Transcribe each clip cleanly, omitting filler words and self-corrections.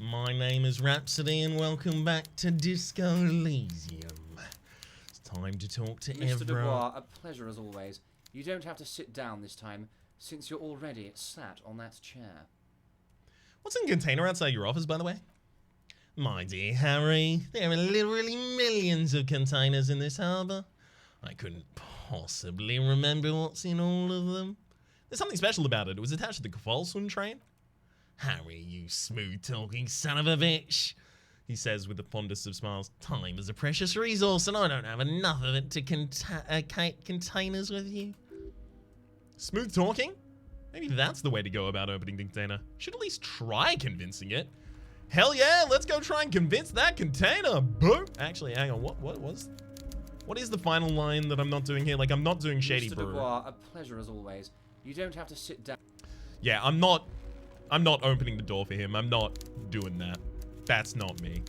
My name is Rhapsody and welcome back to Disco Elysium. It's time to talk to Mr. Dubois, a pleasure as always. You don't have to sit down this time, since you're already sat on that chair. What's in the container outside your office, by the way? My dear Harry, there are literally millions of containers in this harbour. I couldn't possibly remember what's in all of them. There's something special about it. It was attached to the Kvalsund train. Harry, you smooth-talking son of a bitch, he says with the fondest of smiles. Time is a precious resource and I don't have enough of it to containers with you. Smooth-talking? Maybe that's the way to go about opening the container. Should at least try convincing it. Hell yeah, let's go try and convince that container, boo! Actually, hang on, what is the final line that I'm not doing here? Like, I'm not doing shady Mr. brew. Dubois, a pleasure as always. You don't have to sit down. Yeah, I'm not opening the door for him. I'm not doing that. That's not me.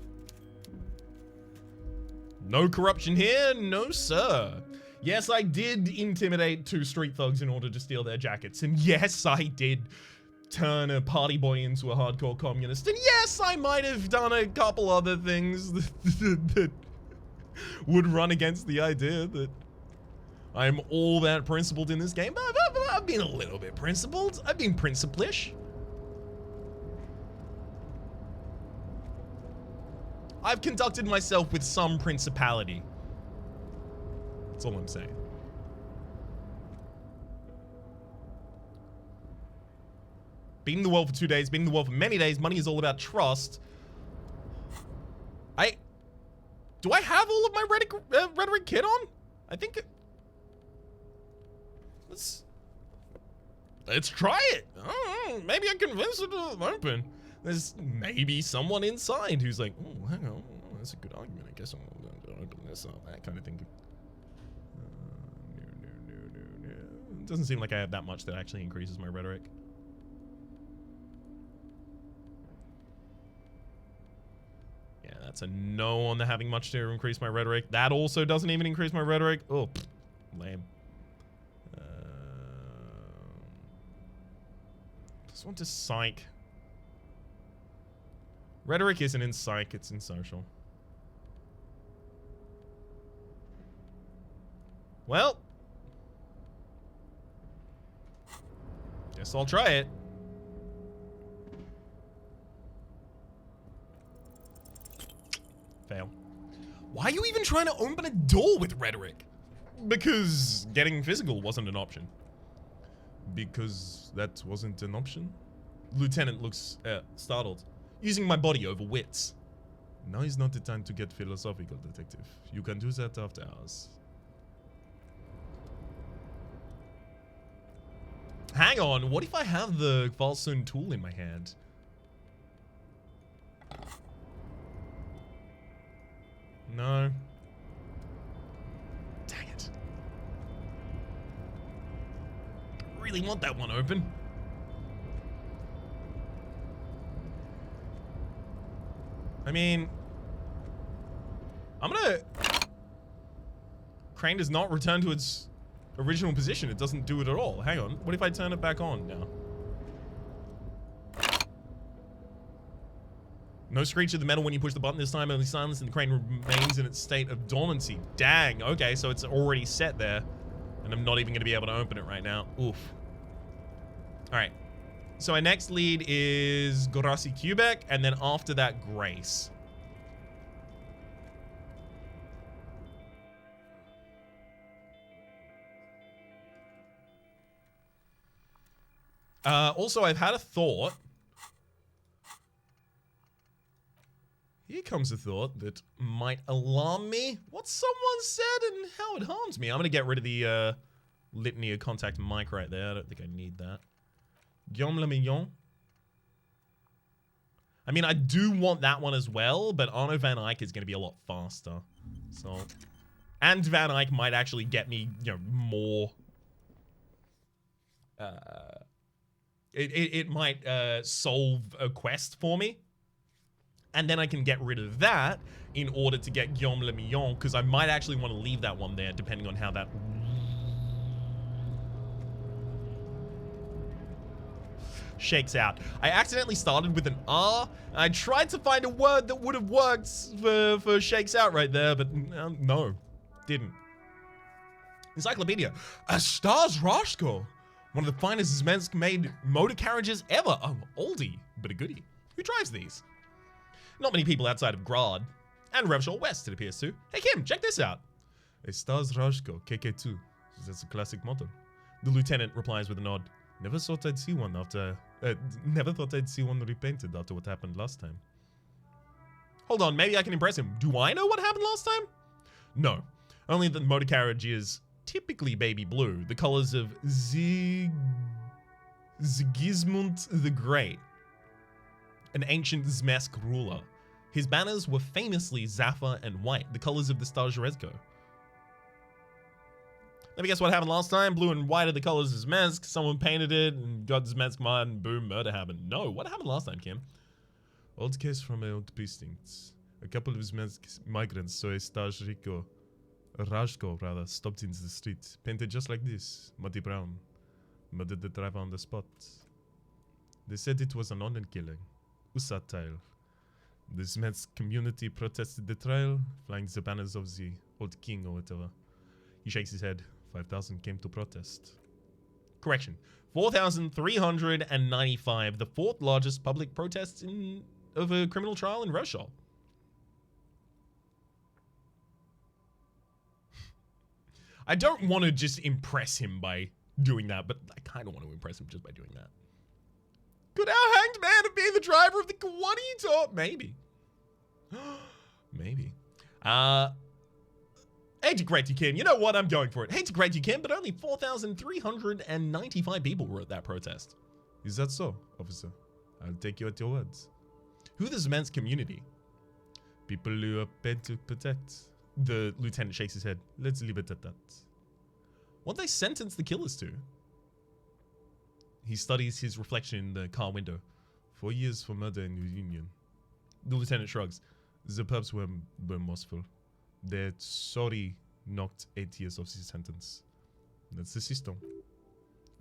No corruption here, no sir. Yes, I did intimidate 2 street thugs in order to steal their jackets. And yes, I did turn a party boy into a hardcore communist. And yes, I might have done a couple other things that would run against the idea that I'm all that principled in this game. But I've been a little bit principled. I've been principlish. I've conducted myself with some principality. That's all I'm saying. Been in the world for 2 days, been in the world for many days. Money is all about trust. Do I have all of my rhetoric kit on? I think let's try it. Oh, maybe I convince it to open. There's maybe someone inside who's like, oh, hang on, that's a good argument. I guess I'm going to open this up. That kind of thing. No. It doesn't seem like I have that much that actually increases my rhetoric. Yeah, that's a no on the having much to increase my rhetoric. That also doesn't even increase my rhetoric. Oh, lame. Just want to psych. Rhetoric isn't in psych, it's in social. Well, guess I'll try it. Fail. Why are you even trying to open a door with rhetoric? Because getting physical wasn't an option. Because that wasn't an option? Lieutenant looks startled. Using my body over wits. Now is not the time to get philosophical, detective. You can do that after hours. Hang on, what if I have the Kvalsund tool in my hand? No. Dang it. I really want that one open. I mean, I'm gonna... Crane does not return to its original position. It doesn't do it at all. Hang on. What if I turn it back on now? No screech of the metal when you push the button this time. Only silence and the crane remains in its state of dormancy. Dang. Okay, so it's already set there. And I'm not even going to be able to open it right now. Oof. Alright. So our next lead is Gorasi Kubek, and then after that, Grace. Also, I've had a thought. Here comes a thought that might alarm me. What someone said and how it harms me. I'm going to get rid of the litany of contact mic right there. I don't think I need that. Guillaume Le Mignon. I mean, I do want that one as well, but Arno Van Eyck is going to be a lot faster. So, and Van Eyck might actually get me, you know, more. It might solve a quest for me. And then I can get rid of that in order to get Guillaume Le Mignon, because I might actually want to leave that one there, depending on how that... shakes out. I accidentally started with an R. I tried to find a word that would have worked for shakes out right there, but no, didn't. Encyclopedia. A Stars Roscoe. One of the finest Zmensk-made motor carriages ever. Oh, oldie, but a goodie. Who drives these? Not many people outside of Grad. And Revshall West, it appears to. Hey Kim, check this out. A Stars Roscoe, KK2. That's a classic model. The lieutenant replies with a nod. Never thought I'd see one repainted after what happened last time. Hold on, maybe I can impress him. Do I know what happened last time? No. Only that the motor carriage is typically baby blue, the colors of Sigismund the Great, an ancient Zmesk ruler. His banners were famously Zafir and white, the colors of the Starjerezko. Let me guess what happened last time. Blue and white are the colors of Zmesk. Someone painted it and got Zmesk mud and boom, murder happened. No, what happened last time, Kim? Old case from my old precincts. A couple of Zmesk migrants saw a Rajko rather, stopped into the street. Painted just like this, muddy brown. Murdered the driver on the spot. They said it was an honor killing. Usatile. The Zmesk community protested the trial, flying the banners of the old king or whatever. He shakes his head. 5,000 came to protest. Correction. 4,395, the fourth largest public protest of a criminal trial in Revshall. I don't want to just impress him by doing that, but I kind of want to impress him just by doing that. Could our hanged man have been the driver of the... What are you talking... Maybe. Maybe. Hate to grant you, Kim. You know what? I'm going for it. Hate to grant you, Kim, but only 4,395 people were at that protest. Is that so, officer? I'll take you at your words. Who is the Zmensk community? People who are paid to protect. The lieutenant shakes his head. Let's leave it at that. What they sentence the killers to? He studies his reflection in the car window. 4 years for murder in Union. The lieutenant shrugs. The pups were merciful. They're sorry knocked 8 years off his sentence. That's the system.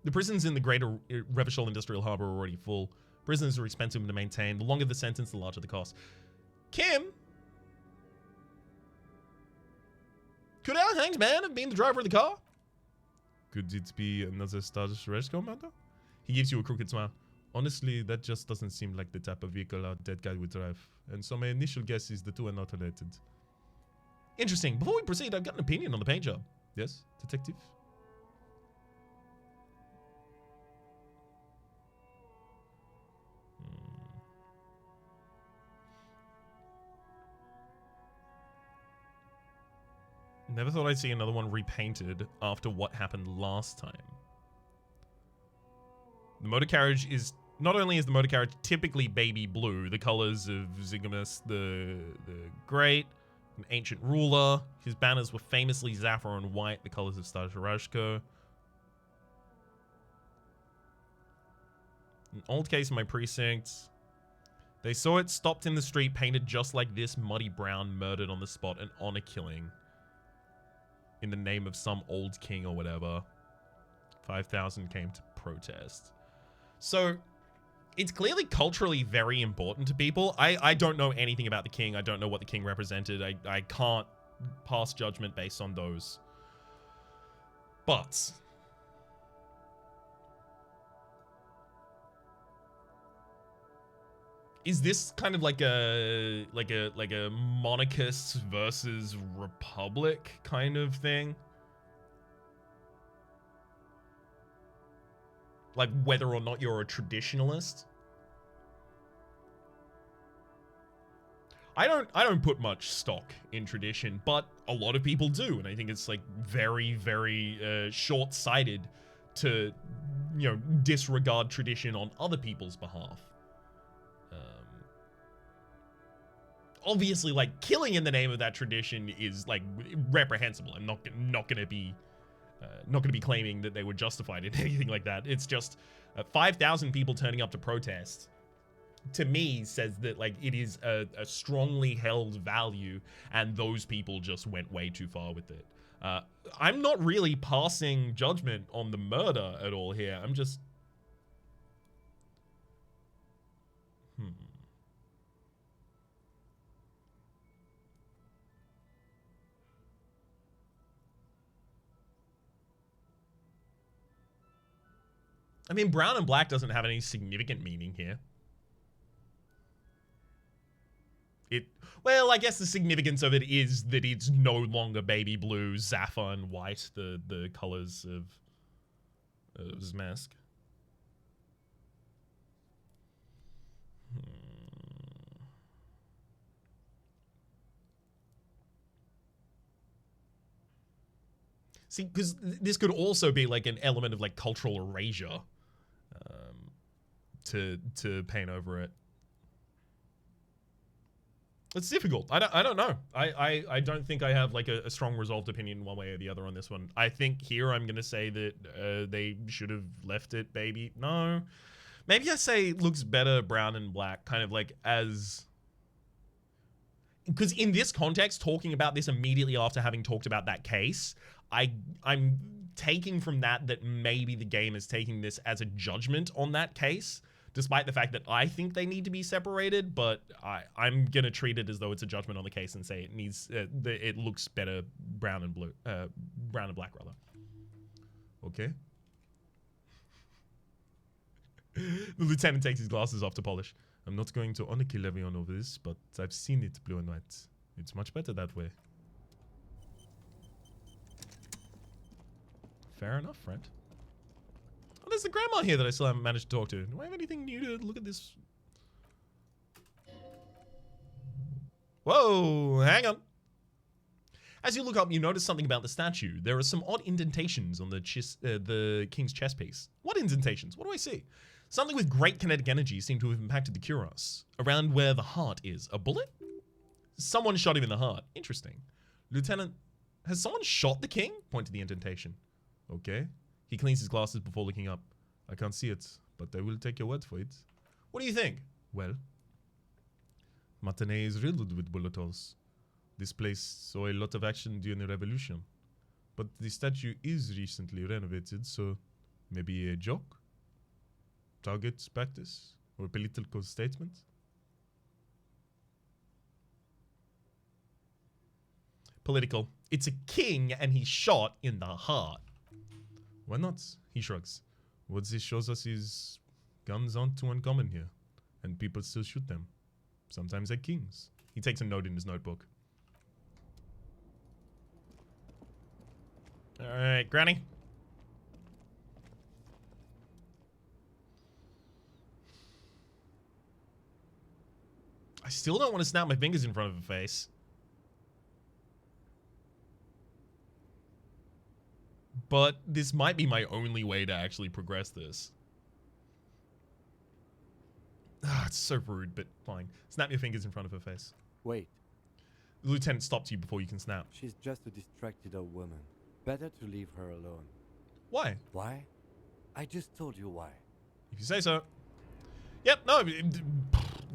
The prisons in the greater Revachol Industrial Harbor are already full. Prisons are expensive to maintain. The longer the sentence, the larger the cost. Kim? Could our hanged man have been the driver of the car? Could it be another Stars Roscoe matter? He gives you a crooked smile. Honestly, that just doesn't seem like the type of vehicle our dead guy would drive. And so my initial guess is the two are not related. Interesting. Before we proceed, I've got an opinion on the paint job. Yes, detective? Never thought I'd see another one repainted after what happened last time. The motor carriage is... Not only is the motor carriage typically baby blue, the colors of Zigamus the Great, an ancient ruler. His banners were famously Zafir and white, the colors of Starjerashko. An old case in my precinct. They saw it stopped in the street, painted just like this, muddy brown, murdered on the spot, an honor killing. In the name of some old king or whatever. 5,000 came to protest. So, it's clearly culturally very important to people. I don't know anything about the king. I don't know what the king represented. I can't pass judgment based on those. But is this kind of like a monarchist versus republic kind of thing? Like whether or not you're a traditionalist? I don't put much stock in tradition, but a lot of people do, and I think it's like very, very short-sighted to, you know, disregard tradition on other people's behalf. Obviously, like, killing in the name of that tradition is like reprehensible. I'm not gonna be claiming that they were justified in anything like that. It's just 5,000 people turning up to protest, to me, says that like it is a strongly held value, and those people just went way too far with it. I'm not really passing judgment on the murder at all here. I'm just I mean, brown and black doesn't have any significant meaning here. Well, I guess the significance of it is that it's no longer baby blue, sapphire, and white, the colors of his mask. See, because this could also be like an element of like cultural erasure to paint over it. It's difficult. I don't know. I don't think I have like a strong resolved opinion one way or the other on this one. I think here I'm going to say that they should have left it baby. No. Maybe I say it looks better brown and black, kind of like as... Because in this context, talking about this immediately after having talked about that case, I'm taking from that maybe the game is taking this as a judgment on that case, despite the fact that I think they need to be separated, but I'm going to treat it as though it's a judgment on the case and say it needs, it looks better brown and blue, brown and black rather. Okay. The lieutenant takes his glasses off to polish. I'm not going to honor kill everyone over this, but I've seen it blue and white. It's much better that way. Fair enough, friend. Oh, there's the grandma here that I still haven't managed to talk to. Do I have anything new to look at this? Whoa, hang on. As you look up, you notice something about the statue. There are some odd indentations on the king's chest piece. What indentations? What do I see? Something with great kinetic energy seemed to have impacted the cuirass. Around where the heart is. A bullet? Someone shot him in the heart. Interesting. Lieutenant, has someone shot the king? Point to the indentation. Okay. He cleans his glasses before looking up. I can't see it, but I will take your word for it. What do you think? Well, Matinee is riddled with bullet holes. This place saw a lot of action during the revolution. But the statue is recently renovated, so maybe a joke? Target practice? Or a political statement? Political. It's a king and he's shot in the heart. Why not? He shrugs. What this shows us is guns aren't too uncommon here. And people still shoot them. Sometimes they're kings. He takes a note in his notebook. Alright, Granny. I still don't want to snap my fingers in front of her face. But this might be my only way to actually progress this. Ah, it's so rude, but fine. Snap your fingers in front of her face. Wait. The lieutenant stops you before you can snap. She's just a distracted old woman. Better to leave her alone. Why? Why? I just told you why. If you say so. Yep, no.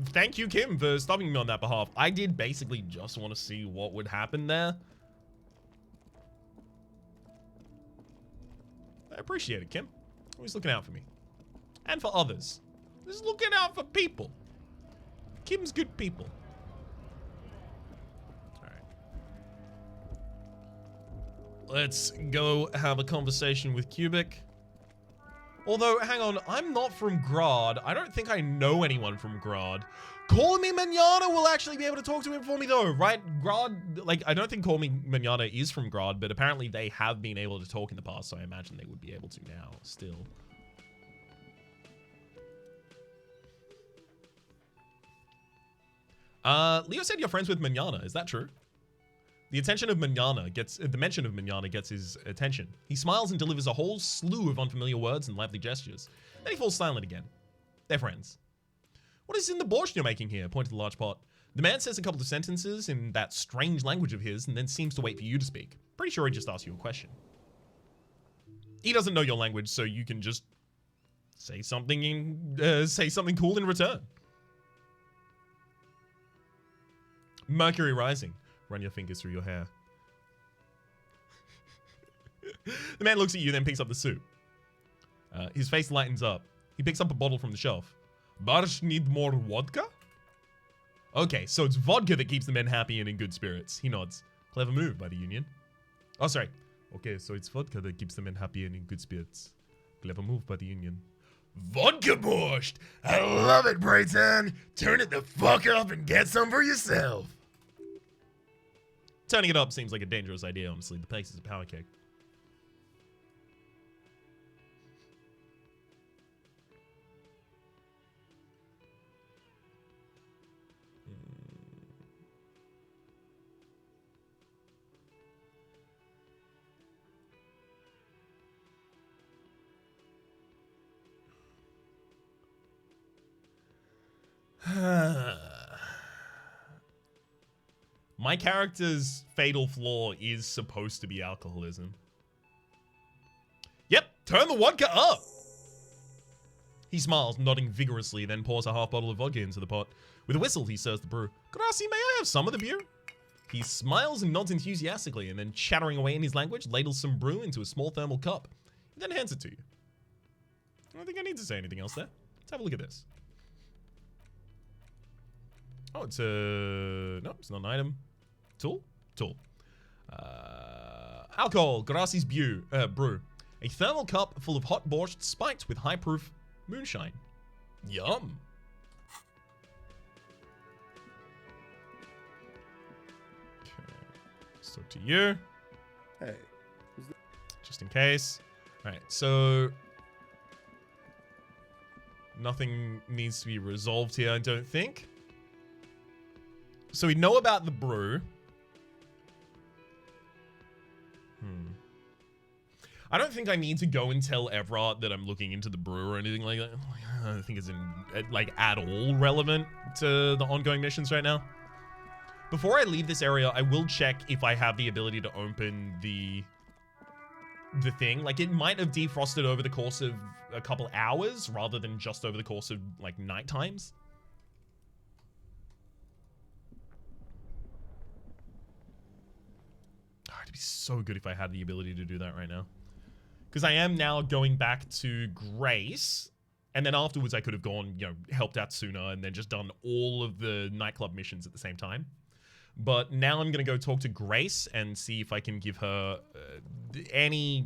Thank you, Kim, for stopping me on that behalf. I did basically just want to see what would happen there. I appreciate it, Kim. Always looking out for me. And for others. Just looking out for people. Kim's good people. Alright. Let's go have a conversation with Cubic. Although, hang on, I'm not from Grad. I don't think I know anyone from Grad. Call Me Manana will actually be able to talk to him for me though, right? Grad, like, I don't think Call Me Manana is from Grad, but apparently they have been able to talk in the past, so I imagine they would be able to now, still. Leo said you're friends with Manana, is that true? The mention of Manana gets his attention. He smiles and delivers a whole slew of unfamiliar words and lively gestures. Then he falls silent again. They're friends. What is in the borscht you're making here? Point to the large pot. The man says a couple of sentences in that strange language of his and then seems to wait for you to speak. Pretty sure he just asked you a question. He doesn't know your language, so you can just say something cool in return. Mercury rising. Run your fingers through your hair. The man looks at you, then picks up the soup. His face lightens up. He picks up a bottle from the shelf. Barsh need more vodka? Okay, so it's vodka that keeps the men happy and in good spirits. He nods. Clever move by the Union. Oh, sorry. Okay, so it's vodka that keeps the men happy and in good spirits. Clever move by the Union. Vodka borscht! I love it, Brayton! Turn it the fuck up and get some for yourself! Turning it up seems like a dangerous idea, honestly. The pace is a power kick. My character's fatal flaw is supposed to be alcoholism. Yep, turn the vodka up! He smiles, nodding vigorously, then pours a half bottle of vodka into the pot. With a whistle, he stirs the brew. Gracie, may I have some of the beer? He smiles and nods enthusiastically, and then, chattering away in his language, ladles some brew into a small thermal cup. He then hands it to you. I don't think I need to say anything else there. Let's have a look at this. Oh, it's a... No, it's not an item. Tool? Tool. Alcohol. Gracie's brew. A thermal cup full of hot borscht spiked with high-proof moonshine. Yum. Okay. So to you. Hey. Just in case. Alright, so... Nothing needs to be resolved here, I don't think. So we know about the brew. I don't think I need to go and tell Everard that I'm looking into the brew or anything like that. I don't think it's at all relevant to the ongoing missions right now. Before I leave this area, I will check if I have the ability to open the thing. Like, it might have defrosted over the course of a couple hours rather than just over the course of, like, night times. It'd be so good if I had the ability to do that right now. Because I am now going back to Grace, and then afterwards I could have gone, you know, helped out sooner and then just done all of the nightclub missions at the same time. But now I'm going to go talk to Grace and see if I can give her any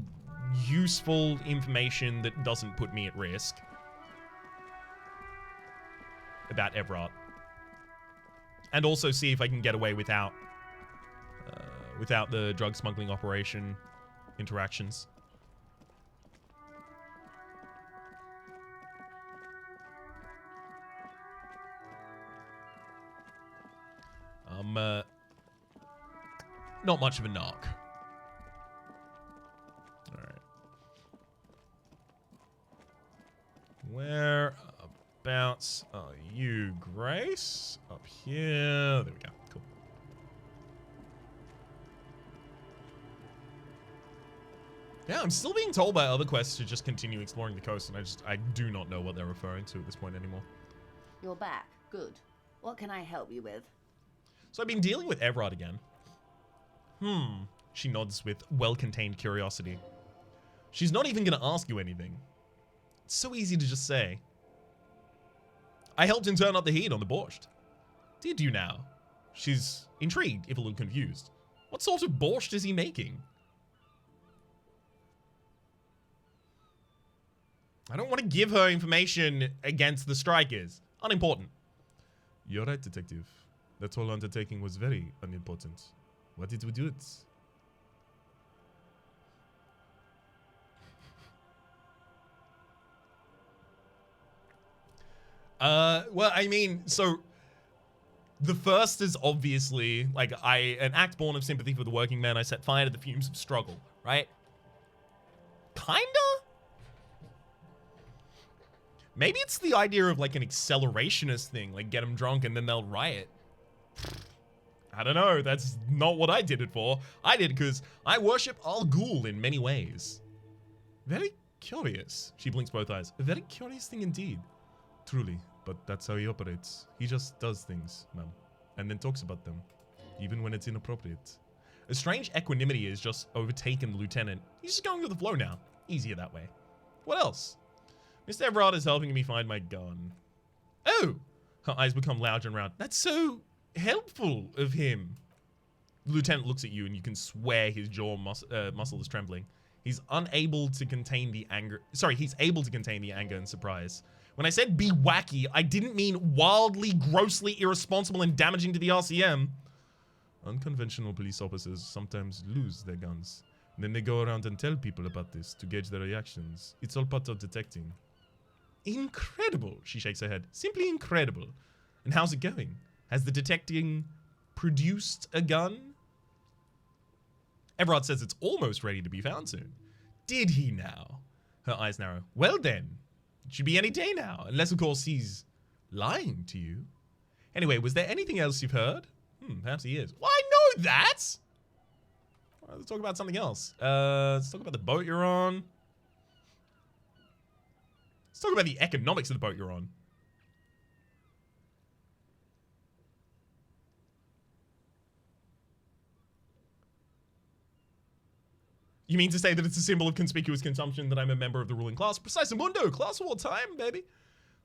useful information that doesn't put me at risk about Everard. And also see if I can get away without the drug smuggling operation interactions. Not much of a knock. Alright. Whereabouts are you, Grace? Up here. There we go. Cool. Yeah, I'm still being told by other quests to just continue exploring the coast, and I do not know what they're referring to at this point anymore. You're back. Good. What can I help you with? So I've been dealing with Everard again. She nods with well-contained curiosity. She's not even going to ask you anything. It's so easy to just say. I helped him turn up the heat on the borscht. Did you now? She's intrigued, if a little confused. What sort of borscht is he making? I don't want to give her information against the strikers. Unimportant. You're right, detective. That whole undertaking was very unimportant. What did we do it? Well, I mean, so the first is obviously, like, an act born of sympathy for the working man. I set fire to the fumes of struggle, right? Kinda? Maybe it's the idea of, like, an accelerationist thing, like, get them drunk and then they'll riot. I don't know, that's not what I did it for. I did it because I worship Al Ghul in many ways. Very curious. She blinks both eyes. A very curious thing indeed. Truly, but that's how he operates. He just does things, ma'am, and then talks about them, even when it's inappropriate. A strange equanimity has just overtaken the lieutenant. He's just going with the flow now. Easier that way. What else? Mr. Everard is helping me find my gun. Oh! Her eyes become large and round. That's so helpful of him. The lieutenant looks at you and you can swear his jaw muscle is trembling. He's unable to contain the anger. Sorry, he's able to contain the anger and surprise. When I said be wacky, I didn't mean wildly, grossly irresponsible and damaging to the RCM. Unconventional police officers sometimes lose their guns. And then they go around and tell people about this to gauge their reactions. It's all part of detecting. Incredible, she shakes her head. Simply incredible. And how's it going? Has the detecting produced a gun? Everard says it's almost ready to be found soon. Did he now? Her eyes narrow. Well then, it should be any day now. Unless, of course, he's lying to you. Anyway, was there anything else you've heard? Perhaps he is. Well, I know that! Well, let's talk about something else. Let's talk about the boat you're on. Let's talk about the economics of the boat you're on. You mean to say that it's a symbol of conspicuous consumption that I'm a member of the ruling class? Precise mundo, class war time, baby.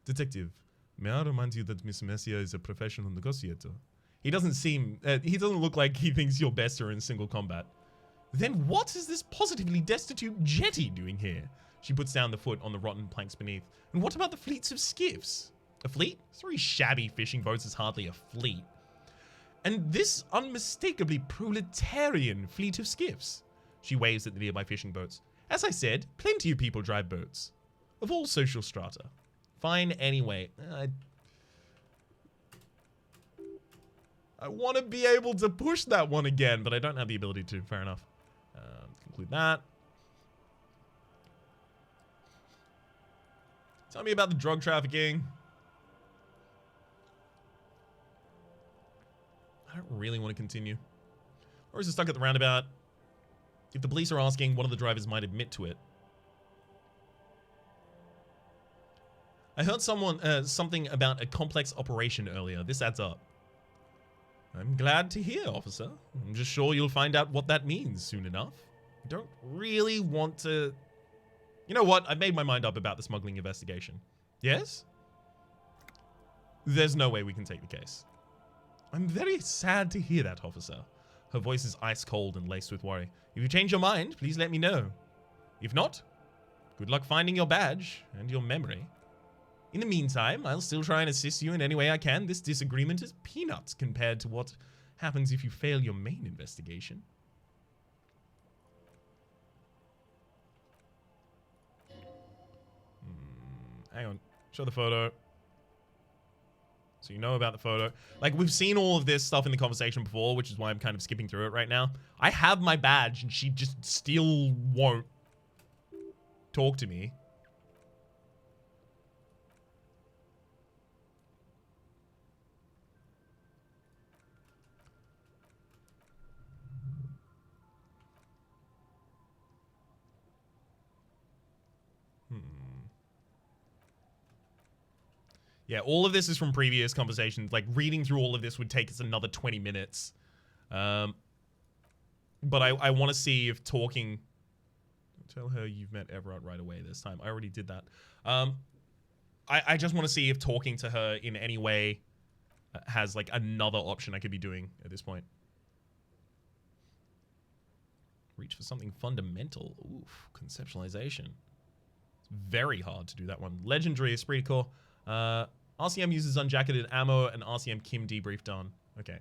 Detective, may I remind you that Miss Messier is a professional negotiator? He doesn't look like he thinks you're bester in single combat. Then what is this positively destitute jetty doing here? She puts down the foot on the rotten planks beneath. And what about the fleets of skiffs? A fleet? 3 shabby fishing boats is hardly a fleet. And this unmistakably proletarian fleet of skiffs. She waves at the nearby fishing boats. As I said, plenty of people drive boats. Of all social strata. Fine anyway. I want to be able to push that one again, but I don't have the ability to. Fair enough. Conclude that. Tell me about the drug trafficking. I don't really want to continue. Or is it stuck at the roundabout? If the police are asking, one of the drivers might admit to it. I heard something about a complex operation earlier. This adds up. I'm glad to hear, officer. I'm just sure you'll find out what that means soon enough. I don't really want to... You know what? I've made my mind up about the smuggling investigation. Yes? There's no way we can take the case. I'm very sad to hear that, officer. Her voice is ice cold and laced with worry. If you change your mind, please let me know. If not, good luck finding your badge and your memory. In the meantime, I'll still try and assist you in any way I can. This disagreement is peanuts compared to what happens if you fail your main investigation. Hang on. Show the photo. So you know about the photo. Like, we've seen all of this stuff in the conversation before, which is why I'm kind of skipping through it right now. I have my badge, and she just still won't talk to me. Yeah, all of this is from previous conversations. Like, reading through all of this would take us another 20 minutes. But I want to see if talking... Tell her you've met Everard right away this time. I already did that. I just want to see if talking to her in any way has, like, another option I could be doing at this point. Reach for something fundamental. Oof, conceptualization. It's very hard to do that one. Legendary, esprit de corps. RCM uses unjacketed ammo and RCM Kim debrief done. Okay.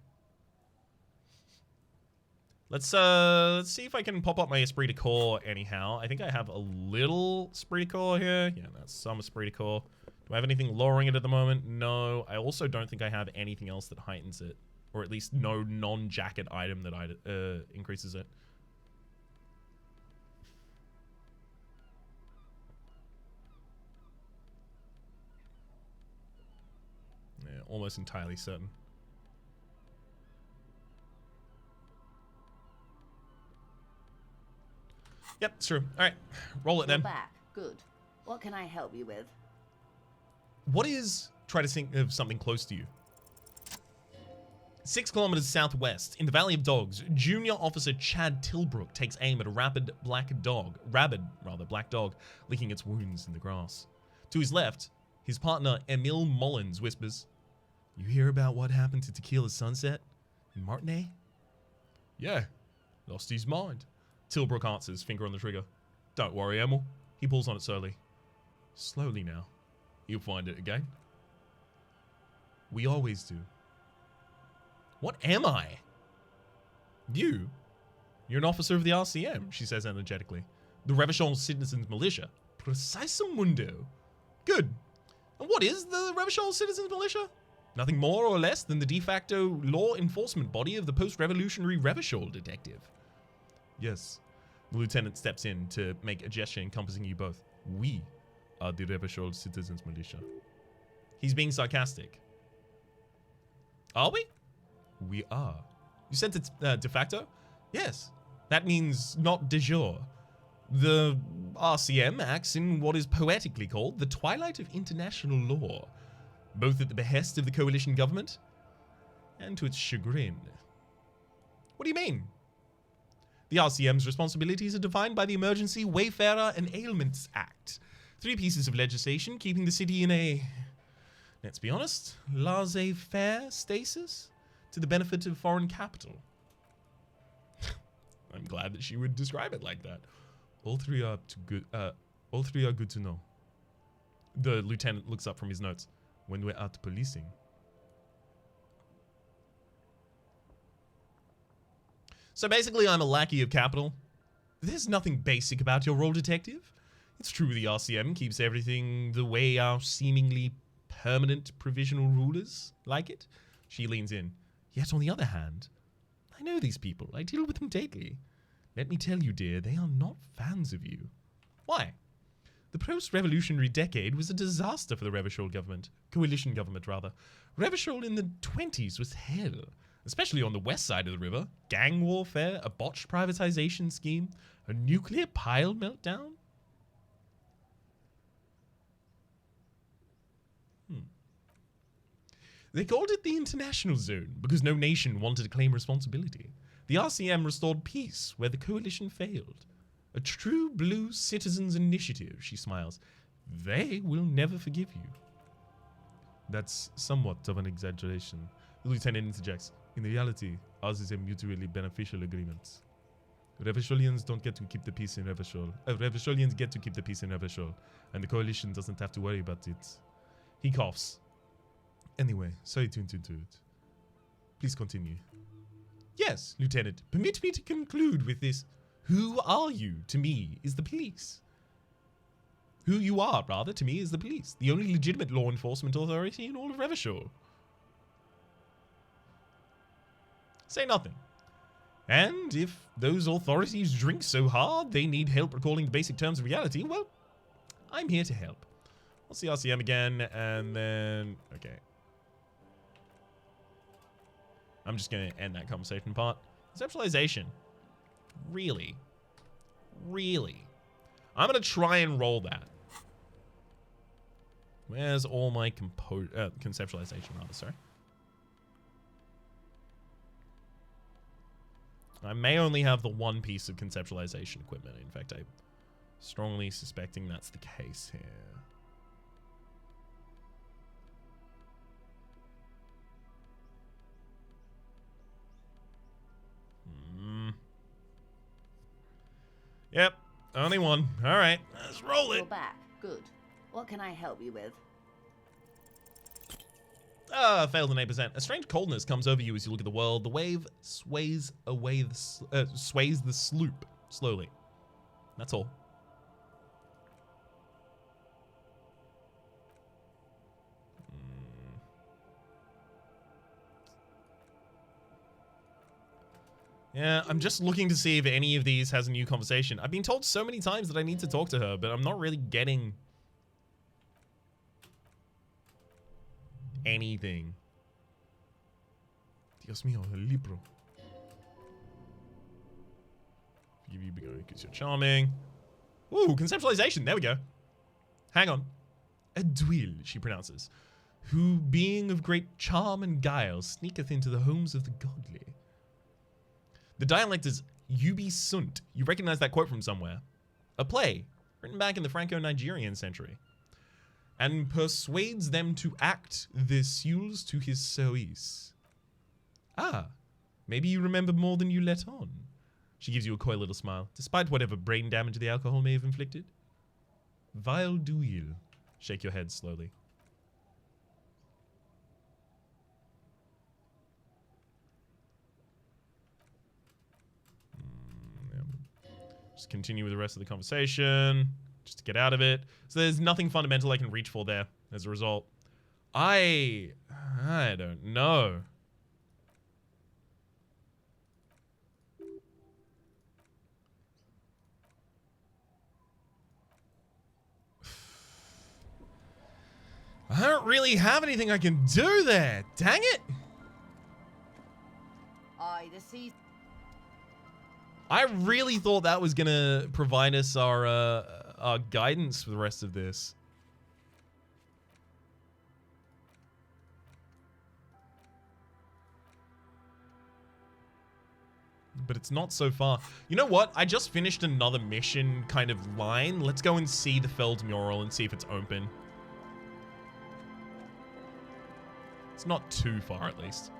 Let's see if I can pop up my esprit de corps anyhow. I think I have a little esprit de corps here. Yeah, that's some esprit de corps. Do I have anything lowering it at the moment? No. I also don't think I have anything else that heightens it. Or at least no non-jacket item that increases it. Yeah, almost entirely certain. Yep, it's true. All right, roll it then. You're back. Good. What can I help you with? What is... Try to think of something close to you. 6 kilometers southwest, in the Valley of Dogs, Junior Officer Chad Tilbrook takes aim at a rabid black dog, licking its wounds in the grass. To his left, his partner Emil Mullins whispers, "You hear about what happened to Tequila Sunset in Martinez?" "Yeah, lost his mind," Tilbrook answers, finger on the trigger. Don't worry, Emil. He pulls on it slowly. Slowly now. You'll find it again. We always do. What am I? You? You're an officer of the RCM, she says energetically. The Revachol Citizens Militia. Preciso mundo. Good. And what is the Revachol Citizens Militia? Nothing more or less than the de facto law enforcement body of the post-revolutionary Revachol detective. Yes. The lieutenant steps in to make a gesture encompassing you both. We are the Revachol Citizens Militia. He's being sarcastic. Are we? We are. You said it's de facto? Yes. That means not de jure. The RCM acts in what is poetically called the twilight of international law, both at the behest of the coalition government and to its chagrin. What do you mean? The RCM's responsibilities are defined by the Emergency Wayfarer and Ailments Act. 3 pieces of legislation keeping the city in a, let's be honest, laissez-faire stasis to the benefit of foreign capital. I'm glad that she would describe it like that. All three are good to know. The lieutenant looks up from his notes. When we're out policing. So basically, I'm a lackey of capital. There's nothing basic about your role, detective. It's true the RCM keeps everything the way our seemingly permanent provisional rulers like it. She leans in. Yet on the other hand, I know these people. I deal with them daily. Let me tell you, dear, they are not fans of you. Why? The post-revolutionary decade was a disaster for the Revachol government. Coalition government, rather. Revachol in the 20s was hell. Especially on the west side of the river. Gang warfare, a botched privatization scheme, a nuclear pile meltdown. They called it the International Zone because no nation wanted to claim responsibility. The RCM restored peace where the coalition failed. A true blue citizens' initiative, she smiles. They will never forgive you. That's somewhat of an exaggeration. The lieutenant interjects. In reality, ours is a mutually beneficial agreement. Revacholians don't get to keep the peace in Revachol. Revacholians get to keep the peace in Revachol, and the coalition doesn't have to worry about it. He coughs. Anyway, sorry to intrude. Please continue. Yes, Lieutenant, permit me to conclude with this. Who are you, to me, is the police. Who you are, rather, to me, is the police. The only legitimate law enforcement authority in all of Revachol. Say nothing. And if those authorities drink so hard they need help recalling the basic terms of reality, well, I'm here to help. What's the RCM again? And then... okay. I'm just going to end that conversation part. Conceptualization. Really? Really? I'm going to try and roll that. Where's all my conceptualization, rather, sorry. I may only have the one piece of conceptualization equipment. In fact, I'm strongly suspecting that's the case here. Yep, only one. All right, let's roll it. You're back. Good. What can I help you with? Failed an 8%. A strange coldness comes over you as you look at the world. The wave sways away sways the sloop slowly. That's all. Yeah, I'm just looking to see if any of these has a new conversation. I've been told so many times that I need to talk to her, but I'm not really getting anything. Dios mío, el libro. Forgive you because you're charming. Ooh, conceptualization. There we go. Hang on. Adwil, she pronounces. Who, being of great charm and guile, sneaketh into the homes of the godly. The dialect is Ubi Sunt. You recognize that quote from somewhere. A play, written back in the Franco-Nigerian century. And persuades them to act the Seuls to his service. Ah, maybe you remember more than you let on. She gives you a coy little smile, despite whatever brain damage the alcohol may have inflicted. Vile d'huile. Shake your head slowly. Yeah. Just continue with the rest of the conversation, just to get out of it. So there's nothing fundamental I can reach for there as a result. I don't know. I don't really have anything I can do there. Dang it. I really thought that was gonna provide us our guidance for the rest of this. But it's not so far. You know what? I just finished another mission kind of line. Let's go and see the Feld mural and see if it's open. It's not too far, at least.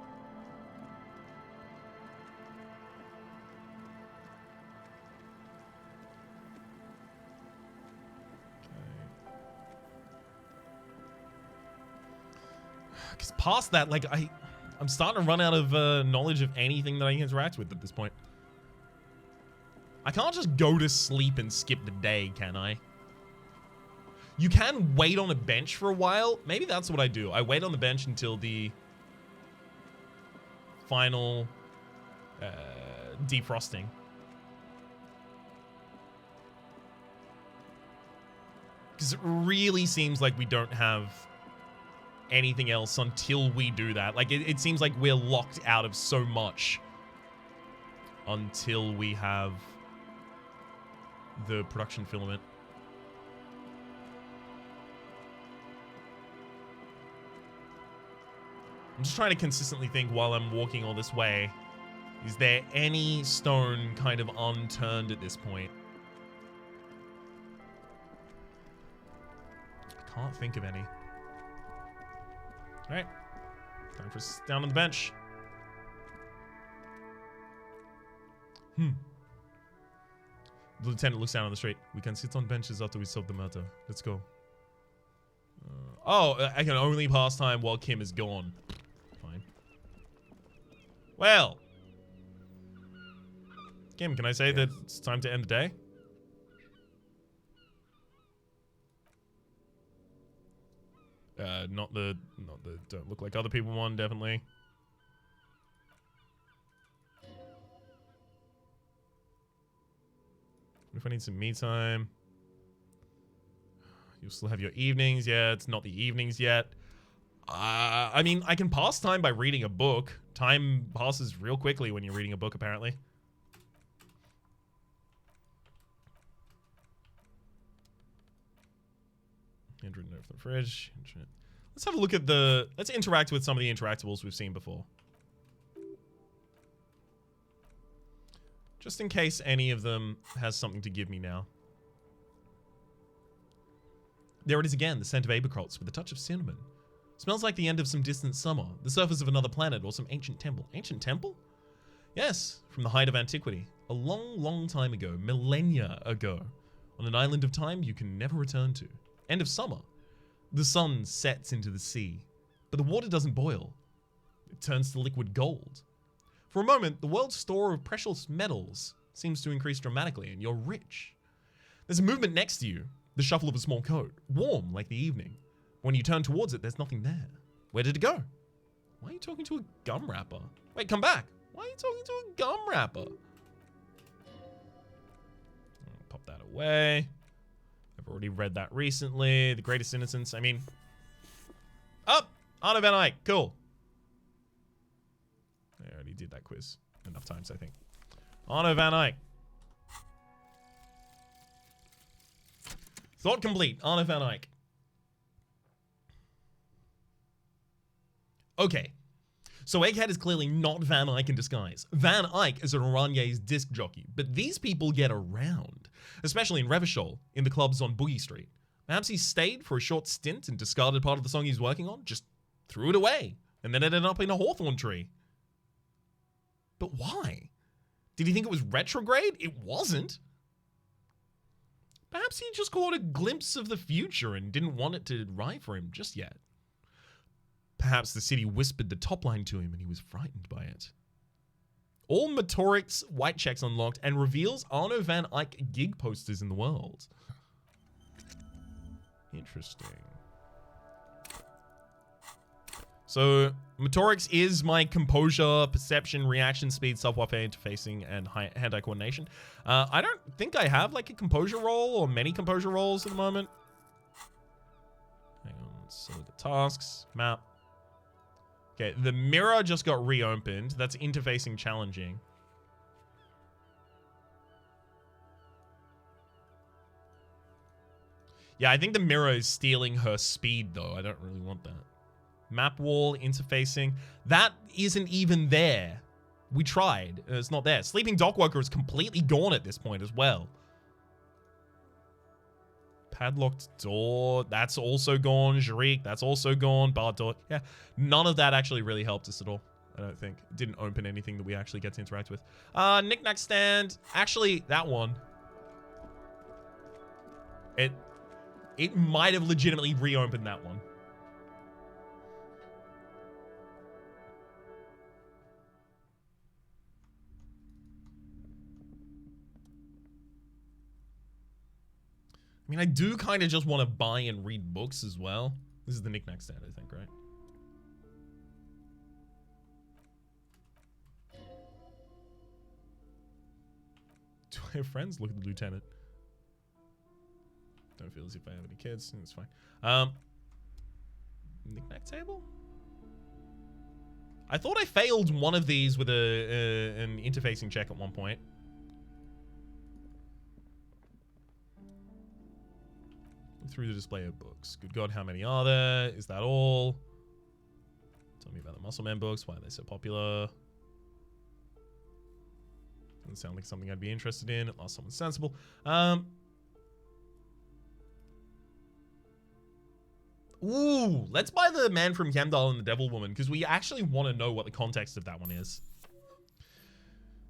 Because past that, like, I'm starting to run out of knowledge of anything that I interact with at this point. I can't just go to sleep and skip the day, can I? You can wait on a bench for a while. Maybe that's what I do. I wait on the bench until the final defrosting. Because it really seems like we don't have anything else until we do that. Like, it seems like we're locked out of so much until we have the production filament. I'm just trying to consistently think while I'm walking all this way. Is there any stone kind of unturned at this point? I can't think of any. Alright. Time for us down on the bench. The lieutenant looks down on the street. We can sit on benches after we solve the matter. Let's go. Oh, I can only pass time while Kim is gone. Fine. Well. Kim, can I say that it's time to end the day? Not the don't look like other people one, definitely. If I need some me time. You'll still have your evenings. Yeah, it's not the evenings yet. I mean, I can pass time by reading a book. Time passes real quickly when you're reading a book, apparently. Handwritten note from the fridge. Let's have a look at the... Let's interact with some of the interactables we've seen before. Just in case any of them has something to give me now. There it is again, the scent of apricots with a touch of cinnamon. Smells like the end of some distant summer, the surface of another planet, or some ancient temple. Ancient temple? Yes, from the height of antiquity. A long, long time ago, millennia ago. On an island of time you can never return to. End of summer. The sun sets into the sea, but the water doesn't boil. It turns to liquid gold. For a moment, the world's store of precious metals seems to increase dramatically, and you're rich. There's a movement next to you, the shuffle of a small coat, warm like the evening. When you turn towards it, there's nothing there. Where did it go? Why are you talking to a gum wrapper? Wait, come back. Why are you talking to a gum wrapper? Pop that away. I've already read that recently. The Greatest Innocence. I mean... Oh! Arno van Eyck. Cool. I already did that quiz enough times, I think. Arno van Eyck. Thought complete. Arno van Eyck. Okay. So Egghead is clearly not Van Eyck in disguise. Van Eyck is an Oranye's disc jockey, but these people get around. Especially in Revachol, in the clubs on Boogie Street. Perhaps he stayed for a short stint and discarded part of the song he was working on, just threw it away, and then ended up in a hawthorn tree. But why? Did he think it was retrograde? It wasn't. Perhaps he just caught a glimpse of the future and didn't want it to ride for him just yet. Perhaps the city whispered the top line to him and he was frightened by it. All Motoric's white checks unlocked and reveals Arno van Eyck gig posters in the world. Interesting. So, Motorix is my composure, perception, reaction speed, self-warfare interfacing, and hand-eye coordination. I don't think I have like a composure roll or many composure rolls at the moment. Hang on, let's look at tasks, map. Okay, the mirror just got reopened. That's interfacing challenging. Yeah, I think the mirror is stealing her speed though. I don't really want that. Map wall, interfacing. That isn't even there. We tried. It's not there. Sleeping Dockworker is completely gone at this point as well. Padlocked door. That's also gone. Jarique. That's also gone. Barred door. Yeah. None of that actually really helped us at all. I don't think. It didn't open anything that we actually get to interact with. Knick-knack stand. Actually, that one. It might have legitimately reopened that one. I mean, I do kind of just want to buy and read books as well. This is the knick-knack stand, I think, right? Do I have friends? Look at the lieutenant. Don't feel as if I have any kids. It's fine. Knick-knack table? I thought I failed one of these with an interfacing check at one point. Through the display of books. Good God, how many are there? Is that all? Tell me about the Muscle Man books. Why are they so popular? Doesn't sound like something I'd be interested in. Unless someone's sensible. Ooh, let's buy the Man from Hemdall and the Devil Woman, because we actually want to know what the context of that one is.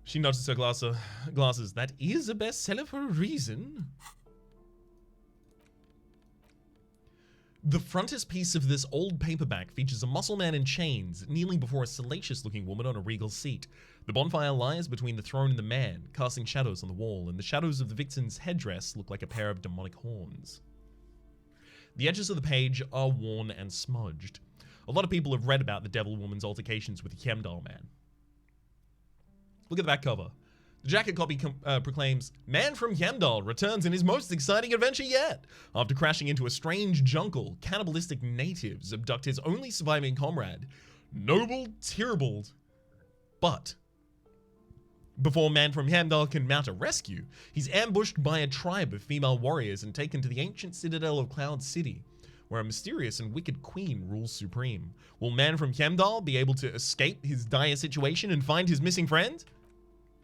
She nods her glasses. That is a bestseller for a reason. The frontispiece of this old paperback features a muscle man in chains, kneeling before a salacious-looking woman on a regal seat. The bonfire lies between the throne and the man, casting shadows on the wall, and the shadows of the victim's headdress look like a pair of demonic horns. The edges of the page are worn and smudged. A lot of people have read about the Devil Woman's altercations with the Hemdall man. Look at the back cover. The jacket copy proclaims, Man from Hemdall returns in his most exciting adventure yet. After crashing into a strange jungle, cannibalistic natives abduct his only surviving comrade, Noble Tyribald. But before Man from Hemdall can mount a rescue, he's ambushed by a tribe of female warriors and taken to the ancient citadel of Cloud City, where a mysterious and wicked queen rules supreme. Will Man from Hemdall be able to escape his dire situation and find his missing friend?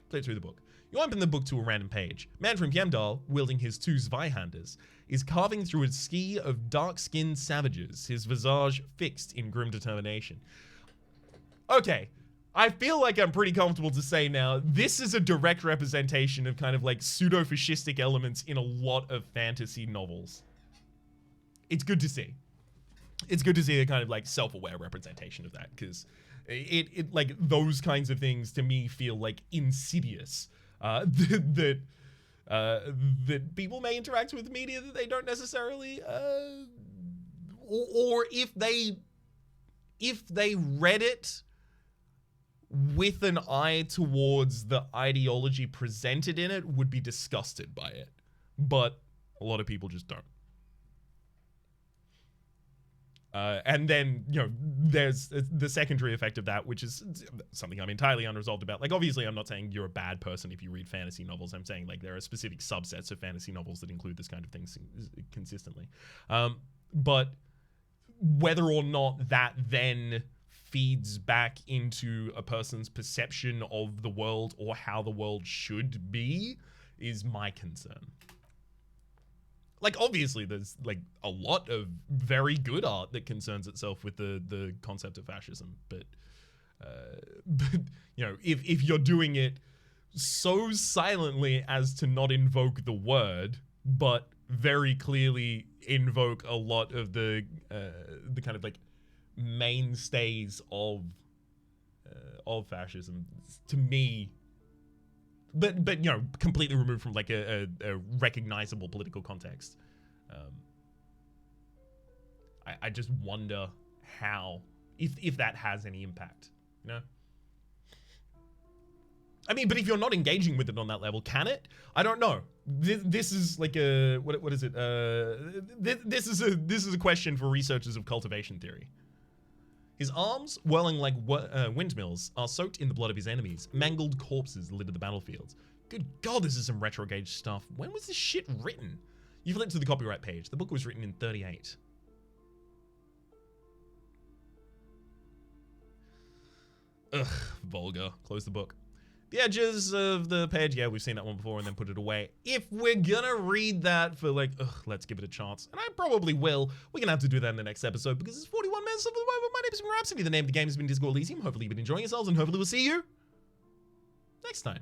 Play through the book. You open the book to a random page. Man from Hemdall, wielding his two Zweihanders, is carving through a ski of dark-skinned savages, his visage fixed in grim determination. Okay, I feel like I'm pretty comfortable to say now, this is a direct representation of kind of like pseudo-fascistic elements in a lot of fantasy novels. It's good to see. It's good to see a kind of like self-aware representation of that, because it like those kinds of things to me feel like insidious. That people may interact with media that they don't necessarily, or if they read it with an eye towards the ideology presented in it, would be disgusted by it. But a lot of people just don't. And then, you know, there's the secondary effect of that, which is something I'm entirely unresolved about. Like, obviously, I'm not saying you're a bad person if you read fantasy novels. I'm saying, like, there are specific subsets of fantasy novels that include this kind of thing consistently. But whether or not that then feeds back into a person's perception of the world or how the world should be is my concern. Like, obviously, there's, like, a lot of very good art that concerns itself with the concept of fascism. But you know, if you're doing it so silently as to not invoke the word, but very clearly invoke a lot of the kind of like mainstays of fascism to me. But you know, completely removed from like a recognizable political context. I just wonder how, if that has any impact, you know? I mean, but if you're not engaging with it on that level, can it? I don't know. This is like a what is it? This is a question for researchers of cultivation theory. His arms, whirling like windmills, are soaked in the blood of his enemies. Mangled corpses litter the battlefields. Good God, this is some retro gauge stuff. When was this shit written? You flipped to the copyright page. The book was written in 38. Ugh, vulgar. Close the book. The edges of the page, yeah, we've seen that one before, and then put it away. If we're gonna read that for like, let's give it a chance, and I probably will, we're gonna have to do that in the next episode because it's 41 minutes of the moment. My name has been Rhapsody. The name of the game has been Disco Elysium. Hopefully you've been enjoying yourselves, and hopefully we'll see you next time.